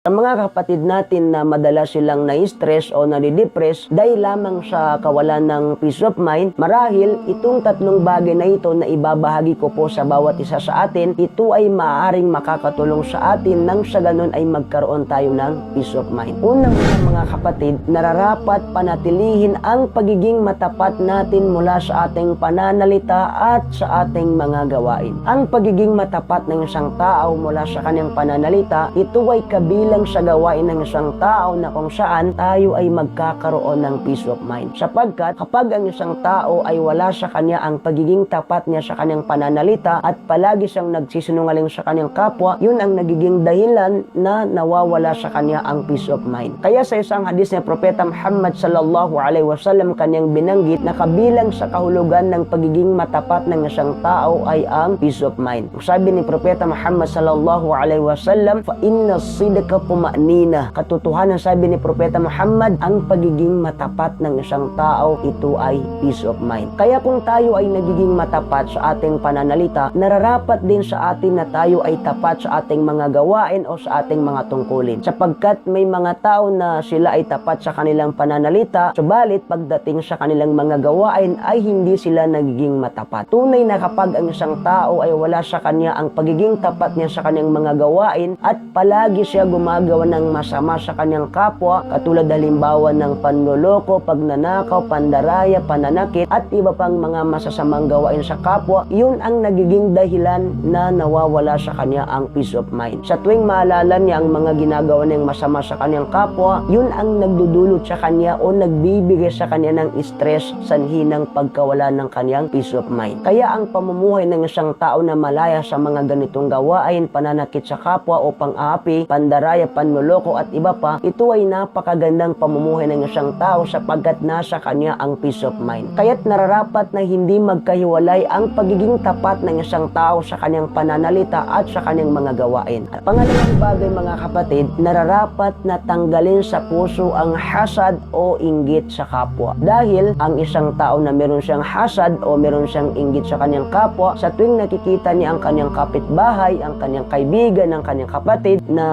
Sa mga kapatid natin na madalas silang na-stress o nadidepress dahil lamang sa kawalan ng peace of mind, marahil itong tatlong bagay na ito na ibabahagi ko po sa bawat isa sa atin, ito ay maaaring makakatulong sa atin nang sa ganun ay magkaroon tayo ng peace of mind. Unang mga kapatid, nararapat panatilihin ang pagiging matapat natin mula sa ating pananalita at sa ating mga gawain. Ang pagiging matapat ng isang tao mula sa kanyang pananalita, ito ay kabilang sa gawain ng isang tao na kung saan tayo ay magkakaroon ng peace of mind. Sapagkat kapag ang isang tao ay wala sa kanya ang pagiging tapat niya sa kanyang pananalita at palagi siyang nagsisinungaling sa kanyang kapwa, yun ang nagiging dahilan na nawawala sa kanya ang peace of mind. Kaya sa isang hadis ni Propeta Muhammad sallallahu alaihi wasallam kanyang binanggit na kabilang sa kahulugan ng pagiging matapat ng isang tao ay ang peace of mind. Sabi ni Propeta Muhammad sallallahu alaihi wasallam, fa inna sidqa pumanina. Katotohanan, sabi ni Propeta Muhammad, ang pagiging matapat ng isang tao, ito ay peace of mind. Kaya kung tayo ay nagiging matapat sa ating pananalita, nararapat din sa atin na tayo ay tapat sa ating mga gawain o sa ating mga tungkulin. Sapagkat may mga tao na sila ay tapat sa kanilang pananalita, subalit pagdating sa kanilang mga gawain ay hindi sila nagiging matapat. Tunay na kapag ang isang tao ay wala sa kanya ang pagiging tapat niya sa kanyang mga gawain at palagi siya gumagawa ng masama sa kanyang kapwa, katulad halimbawa ng panloloko, pagnanakaw, pandaraya, pananakit at iba pang mga masasamang gawain sa kapwa, yun ang nagiging dahilan na nawawala sa kanya ang peace of mind. Sa tuwing maalala niya ang mga ginagawa niyang masama sa kanyang kapwa, yun ang nagdudulot sa kanya o nagbibigay sa kanya ng stress, sanhi ng pagkawala ng kanyang peace of mind. Kaya ang pamumuhay ng isang tao na malaya sa mga ganitong gawain, pananakit sa kapwa o pang-aapi, pandaraya, panloloko at iba pa, ito ay napakagandang pamumuhay ng isang tao sapagkat nasa kanya ang peace of mind. Kaya't nararapat na hindi magkahiwalay ang pagiging tapat ng isang tao sa kanyang pananalita at sa kanyang mga gawain. At pangalawang bagay mga kapatid, nararapat na tanggalin sa puso ang hasad o inggit sa kapwa. Dahil ang isang tao na meron siyang hasad o meron siyang inggit sa kanyang kapwa, sa tuwing nakikita niya ang kanyang kapitbahay, ang kanyang kaibigan, ang kanyang kapatid na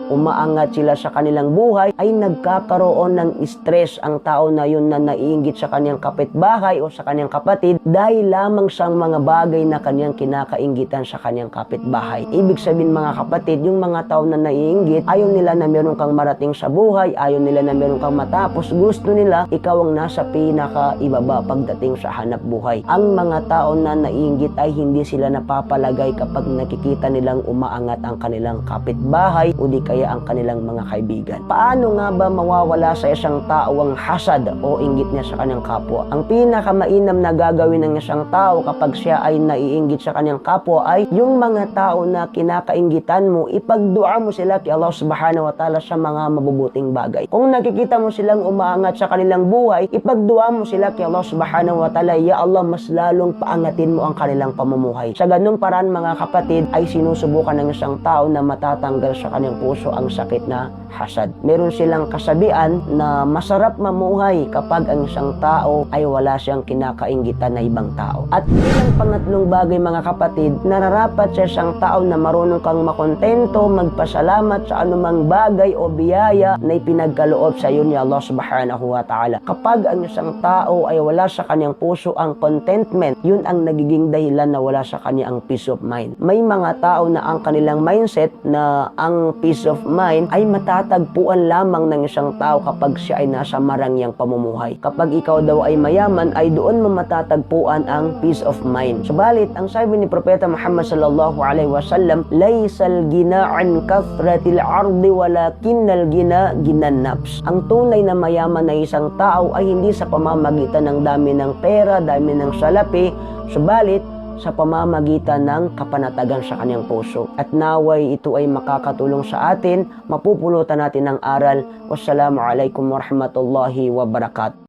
umaangat sila sa kanilang buhay, ay nagkakaroon ng stress ang tao na yun na naiinggit sa kanyang kapitbahay o sa kanyang kapatid dahil lamang sa mga bagay na kanyang kinakainggitan sa kanyang kapitbahay. Ibig sabihin mga kapatid, yung mga tao na naiinggit, ayaw nila na meron kang marating sa buhay, ayaw nila na meron kang matapos, gusto nila ikaw ang nasa pinaka-ibaba pagdating sa hanap buhay. Ang mga tao na naiinggit ay hindi sila napapalagay kapag nakikita nilang umaangat ang kanilang kapitbahay o di kaya ang kanilang mga kaibigan. Paano nga ba mawawala sa isang tao ang hasad o inggit niya sa kanyang kapwa? Ang pinakamainam na gagawin ng isang tao kapag siya ay naiinggit sa kanyang kapwa ay yung mga tao na kinakainggitan mo, ipagdua mo sila kay Allah subhanahu wa ta'ala sa mga mabubuting bagay. Kung nakikita mo silang umaangat sa kanilang buhay, ipagdua mo sila kay Allah subhanahu wa ta'ala, ya Allah, mas lalong paangatin mo ang kanilang pamumuhay. Sa ganung paraan mga kapatid ay sinusubukan ng isang tao na matatanggal sa kanyang puso ang sakit na hasad. Meron silang kasabihan na masarap mamuhay kapag ang isang tao ay wala siyang kinakainggitan na ibang tao. At bilang pangatlong bagay mga kapatid, nararapat sa isang tao na marunong kang makontento, magpasalamat sa anumang bagay o biyaya na ipinagkaloob sa iyo ni Allah subhanahu wa ta'ala. Kapag ang isang tao ay wala sa kanyang puso ang contentment, yun ang nagiging dahilan na wala sa kanya ang peace of mind. May mga tao na ang kanilang mindset na ang peace of mind ay matatagpuan lamang ng isang tao kapag siya ay nasa marangyang pamumuhay. Kapag ikaw daw ay mayaman, ay doon mo matatagpuan ang peace of mind. Subalit, ang sabi ni Propeta Muhammad sallallahu alaihi wasallam, laysal gina an kathratil ardi walakinnal gina ginan nafs. Ang tunay na mayaman na isang tao ay hindi sa pamamagitan ng dami ng pera, dami ng salapi, subalit sa pamamagitan ng kapanatagan sa kanyang puso. At naway ito ay makakatulong sa atin, mapupulutan natin ng aral. Wassalamualaikum warahmatullahi wabarakatuh.